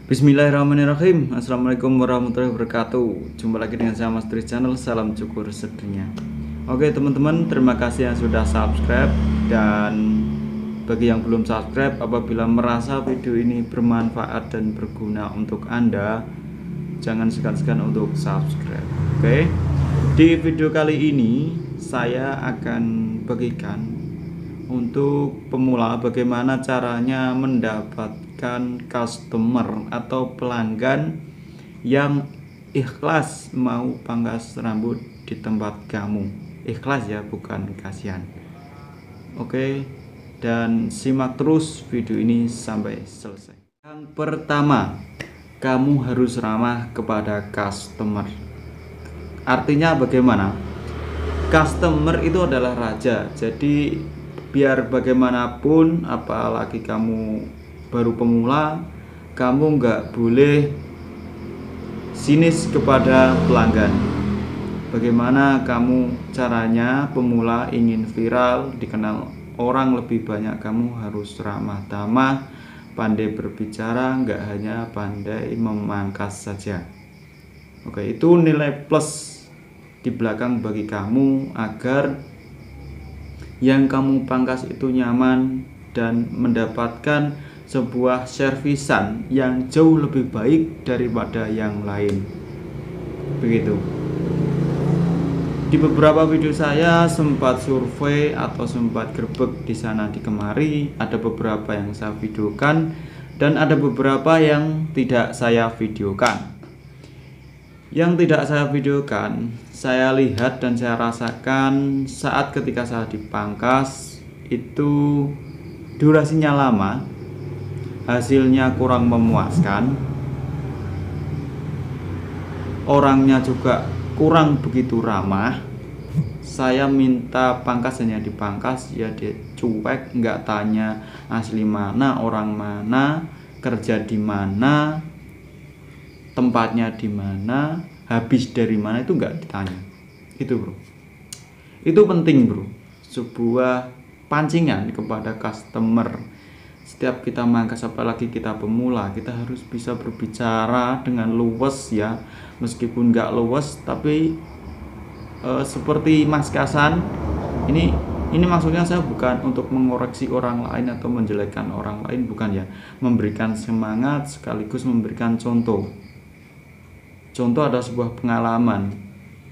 Bismillahirrahmanirrahim. Assalamualaikum warahmatullahi wabarakatuh. Jumpa lagi dengan saya Mas Tri Channel. Salam cukur sedrinya. Oke teman-teman, terima kasih yang sudah subscribe. Dan bagi yang belum subscribe, apabila merasa video ini bermanfaat dan berguna untuk Anda, jangan segan-segan untuk subscribe. Oke. Di video kali ini saya akan bagikan untuk pemula bagaimana caranya mendapatkan customer atau pelanggan yang ikhlas mau pangkas rambut di tempat kamu. Ikhlas ya, bukan kasihan. Oke, dan simak terus video ini sampai selesai. Yang pertama, kamu harus ramah kepada customer. Artinya bagaimana? Customer itu adalah raja. Jadi biar bagaimanapun, apalagi kamu baru pemula, kamu nggak boleh sinis kepada pelanggan. Bagaimana kamu caranya pemula ingin viral, dikenal orang lebih banyak, kamu harus ramah tamah, pandai berbicara, nggak hanya pandai memangkas saja. Oke, itu nilai plus di belakang bagi kamu agar yang kamu pangkas itu nyaman dan mendapatkan sebuah servisan yang jauh lebih baik daripada yang lain. Begitu. Di beberapa video saya sempat survei atau sempat grebek di sana di kemari, ada beberapa yang saya videokan dan ada beberapa yang tidak saya videokan. Yang tidak saya videokan, saya lihat dan saya rasakan saat ketika saya dipangkas itu durasinya lama, hasilnya kurang memuaskan, orangnya juga kurang begitu ramah. Saya minta pangkas hanya dipangkas, ya dia cuek, nggak tanya asli mana, orang mana, kerja di mana, tempatnya di mana, habis dari mana, itu nggak ditanya. Itu bro, itu penting bro, sebuah pancingan kepada customer. Setiap kita mangkas, apalagi kita pemula, kita harus bisa berbicara dengan luwes ya, meskipun nggak luwes tapi seperti Mas Kasan ini maksudnya saya bukan untuk mengoreksi orang lain atau menjelekkan orang lain, bukan ya, memberikan semangat sekaligus memberikan contoh. Contoh ada sebuah pengalaman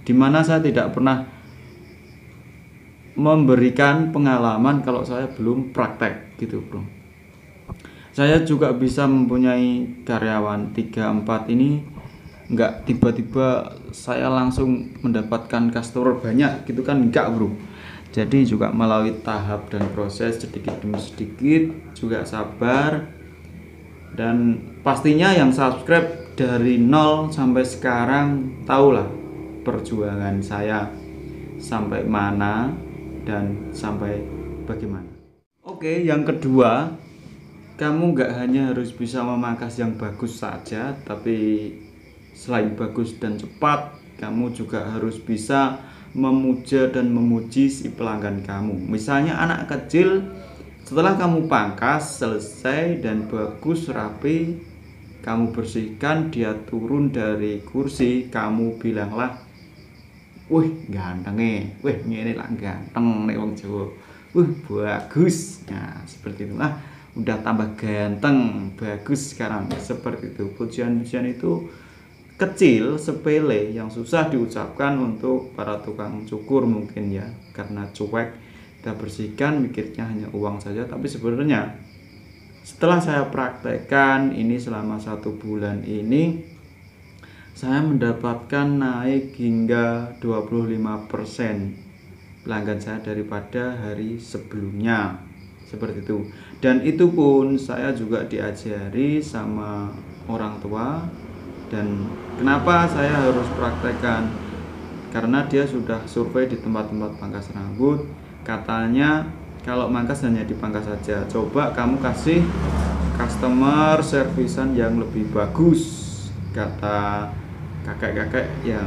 di mana saya tidak pernah memberikan pengalaman kalau saya belum praktek gitu bro. Saya juga bisa mempunyai karyawan 3-4 ini, nggak tiba-tiba saya langsung mendapatkan customer banyak gitu kan, enggak bro. Jadi juga melalui tahap dan proses sedikit demi sedikit, juga sabar. Dan pastinya yang subscribe dari 0 sampai sekarang tahulah perjuangan saya sampai mana dan sampai bagaimana. Oke, yang kedua, kamu nggak hanya harus bisa memangkas yang bagus saja, tapi selain bagus dan cepat, kamu juga harus bisa memuja dan memuji si pelanggan kamu. Misalnya anak kecil, setelah kamu pangkas selesai dan bagus rapi, kamu bersihkan, dia turun dari kursi, kamu bilanglah, wih ganteng wih ini lah ganteng nih wong Jawa, wih bagus. Nah seperti itu, udah tambah ganteng, bagus sekarang, seperti itu. Pujian-pujian itu kecil, sepele, yang susah diucapkan untuk para tukang cukur mungkin ya, karena cuek. Kita bersihkan mikirnya hanya uang saja, tapi sebenarnya setelah saya praktekkan ini selama 1 bulan ini, saya mendapatkan naik hingga 25% pelanggan saya daripada hari sebelumnya, seperti itu. Dan itu pun saya juga diajari sama orang tua. Dan kenapa saya harus praktekkan? Karena dia sudah survei di tempat-tempat pangkas rambut, katanya kalau mangkas hanya dipangkas saja, coba kamu kasih customer servisan yang lebih bagus, kata kakek-kakek yang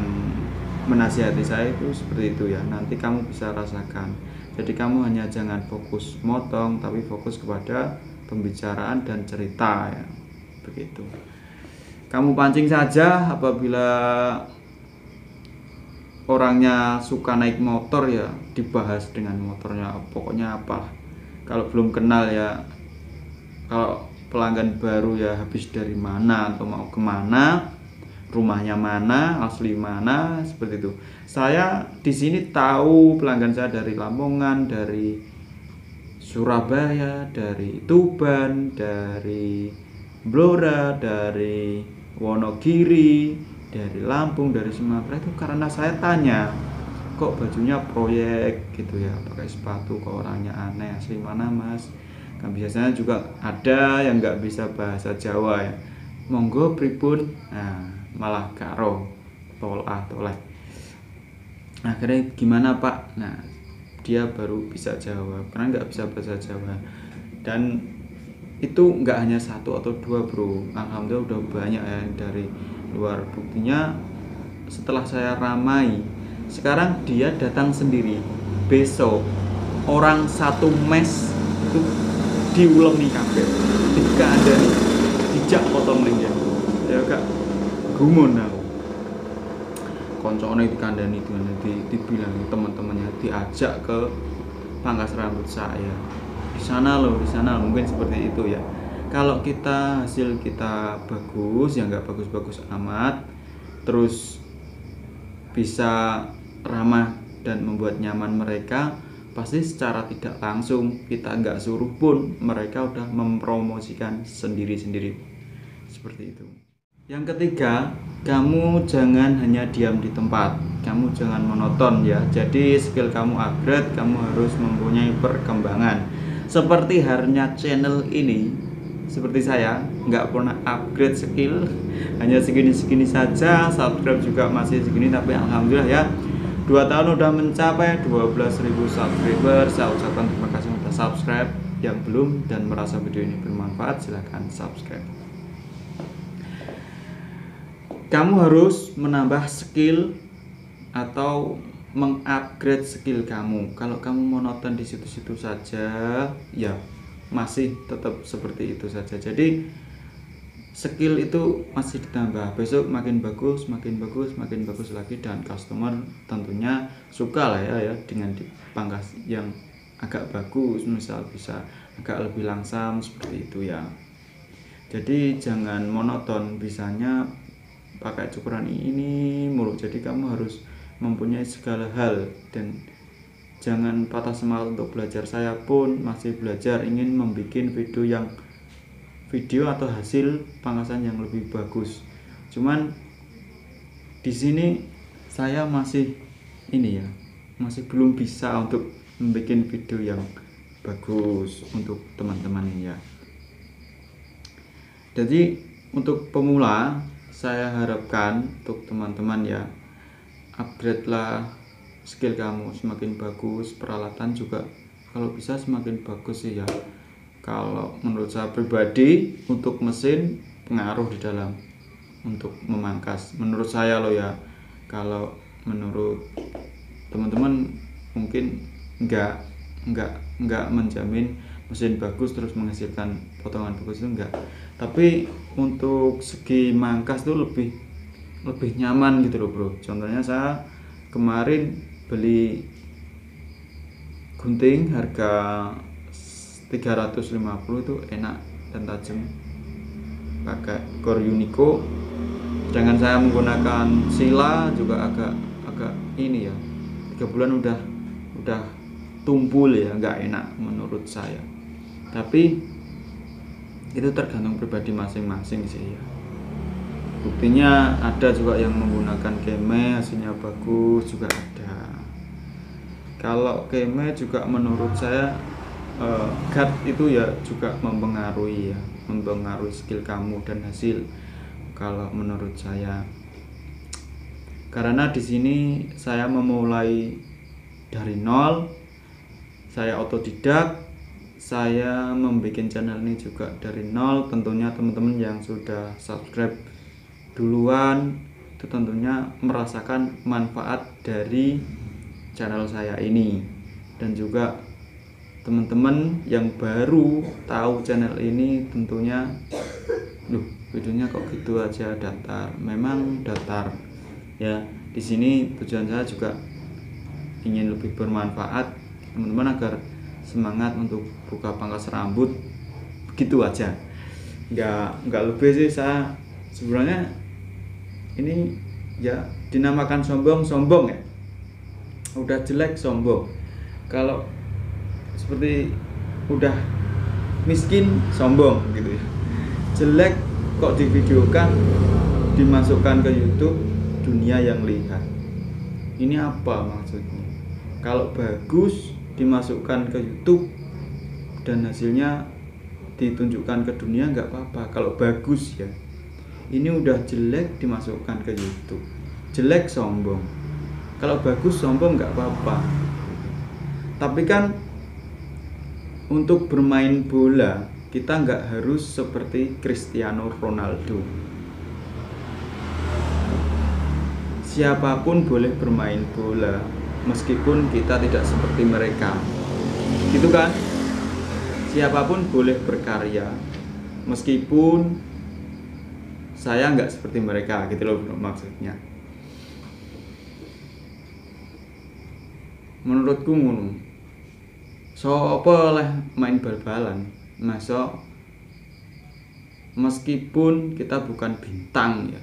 menasihati saya itu seperti itu ya. Nanti kamu bisa rasakan. Jadi kamu hanya jangan fokus motong, tapi fokus kepada pembicaraan dan cerita ya, begitu. Kamu pancing saja, apabila orangnya suka naik motor ya dibahas dengan motornya, pokoknya apa. Kalau belum kenal ya, kalau pelanggan baru ya habis dari mana atau mau kemana, rumahnya mana, asli mana, seperti itu. Saya di sini tahu pelanggan saya dari Lamongan, dari Surabaya, dari Tuban, dari Blora, dari Wonogiri, dari Lampung, dari Sumatera. Itu karena saya tanya, kok bajunya proyek gitu ya, pakai sepatu, kok orangnya aneh, asli mana mas. Kan biasanya juga ada yang nggak bisa bahasa Jawa ya, monggo pripun, nah malah karo toleh. Akhirnya gimana pak, nah dia baru bisa jawab karena nggak bisa bahasa Jawa. Dan itu nggak hanya satu atau dua bro, alhamdulillah udah banyak ya dari luar. Buktinya setelah saya ramai, sekarang dia datang sendiri, besok orang satu mes itu diulengi kabeh, ketika ada dijak potong lingkar ya kak, gumun aku koncone dikandani dengan dibilang teman-temannya, diajak ke pangkas rambut saya, di sana loh, di sana mungkin seperti itu ya. Kalau kita hasil kita bagus ya, nggak bagus-bagus amat, terus bisa ramah dan membuat nyaman mereka, pasti secara tidak langsung kita nggak suruh pun mereka udah mempromosikan sendiri-sendiri, seperti itu. Yang ketiga, kamu jangan hanya diam di tempat, kamu jangan monoton ya. Jadi skill kamu upgrade, kamu harus mempunyai perkembangan. Seperti halnya channel ini, seperti saya nggak pernah upgrade skill, hanya segini-segini saja, subscribe juga masih segini, tapi alhamdulillah ya 2 tahun udah mencapai 12.000 subscriber. Saya ucapkan terima kasih sudah subscribe. Yang belum dan merasa video ini bermanfaat, silahkan subscribe. Kamu harus menambah skill atau mengupgrade skill kamu. Kalau kamu monoton di situ-situ saja, ya masih tetap seperti itu saja. Jadi skill itu masih ditambah, besok makin bagus, makin bagus, makin bagus lagi, dan customer tentunya suka lah ya dengan dipangkas yang agak bagus, misal bisa agak lebih langsam seperti itu ya. Jadi jangan monoton, bisanya pakai cukuran ini mulu. Jadi kamu harus mempunyai segala hal dan jangan patah semangat untuk belajar. Saya pun masih belajar, ingin membuat video atau hasil pangkasan yang lebih bagus. Cuman di sini saya masih ini ya, masih belum bisa untuk membuat video yang bagus untuk teman-teman ya. Jadi untuk pemula, saya harapkan untuk teman-teman ya, upgrade lah skill kamu, semakin bagus, peralatan juga kalau bisa semakin bagus sih ya. Kalau menurut saya pribadi, untuk mesin pengaruh di dalam untuk memangkas, menurut saya loh ya. Kalau menurut teman-teman mungkin enggak menjamin mesin bagus terus menghasilkan potongan bagus, itu enggak. Tapi untuk segi mangkas tuh lebih nyaman gitu loh bro. Contohnya saya kemarin beli gunting harga 350 itu enak dan tajam, pakai core Unico. Sedangkan saya menggunakan Sila juga agak ini ya, 3 bulan udah tumpul ya, nggak enak menurut saya. Tapi itu tergantung pribadi masing-masing sih ya. Buktinya ada juga yang menggunakan Keme hasilnya bagus juga ada. Kalau Keme juga menurut saya guard itu ya juga mempengaruhi skill kamu dan hasil kalau menurut saya. Karena di sini saya memulai dari nol, saya otodidak, saya membuat channel ini juga dari nol. Tentunya teman-teman yang sudah subscribe duluan itu tentunya merasakan manfaat dari channel saya ini. Dan juga teman-teman yang baru tahu channel ini tentunya videonya kok gitu aja, datar. Memang datar ya. Di sini tujuan saya juga ingin lebih bermanfaat teman-teman agar semangat untuk buka pangkas rambut, begitu aja. Nggak lebih sih. Saya sebenarnya ini ya dinamakan sombong ya, udah jelek sombong. Kalau seperti udah miskin sombong gitu ya, jelek kok divideokan, dimasukkan ke YouTube, dunia yang lihat. Ini apa maksudnya? Kalau bagus dimasukkan ke YouTube dan hasilnya ditunjukkan ke dunia nggak apa-apa. Kalau bagus ya, ini udah jelek dimasukkan ke YouTube, jelek sombong. Kalau bagus sombong nggak apa-apa. Tapi kan untuk bermain bola kita nggak harus seperti Cristiano Ronaldo. Siapapun boleh bermain bola meskipun kita tidak seperti mereka, gitu kan? Siapapun boleh berkarya meskipun saya nggak seperti mereka, gitu loh maksudnya. Menurutku ngono. Sopo oleh main bal-balan, masa meskipun kita bukan bintang ya,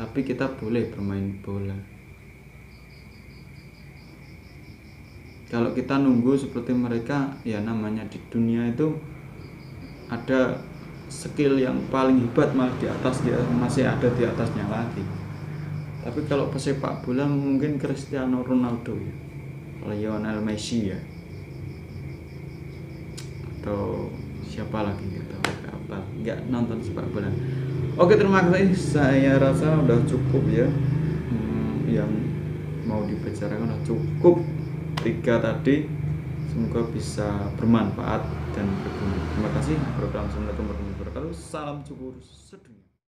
tapi kita boleh bermain bola. Kalau kita nunggu seperti mereka, ya namanya di dunia itu ada skill yang paling hebat malah di atas, dia masih ada di atasnya lagi. Tapi kalau pesepak bola mungkin Cristiano Ronaldo ya, Lionel Messi ya, atau siapa lagi gitu, nggak nonton sepak bola. Oke, terima kasih. Saya rasa udah cukup ya, yang mau dibicarakan udah cukup. 3 tadi, semoga bisa bermanfaat dan berguna. Terima kasih. Assalamualaikum warahmatullahi wabarakatuh. Salam cukur sedunia.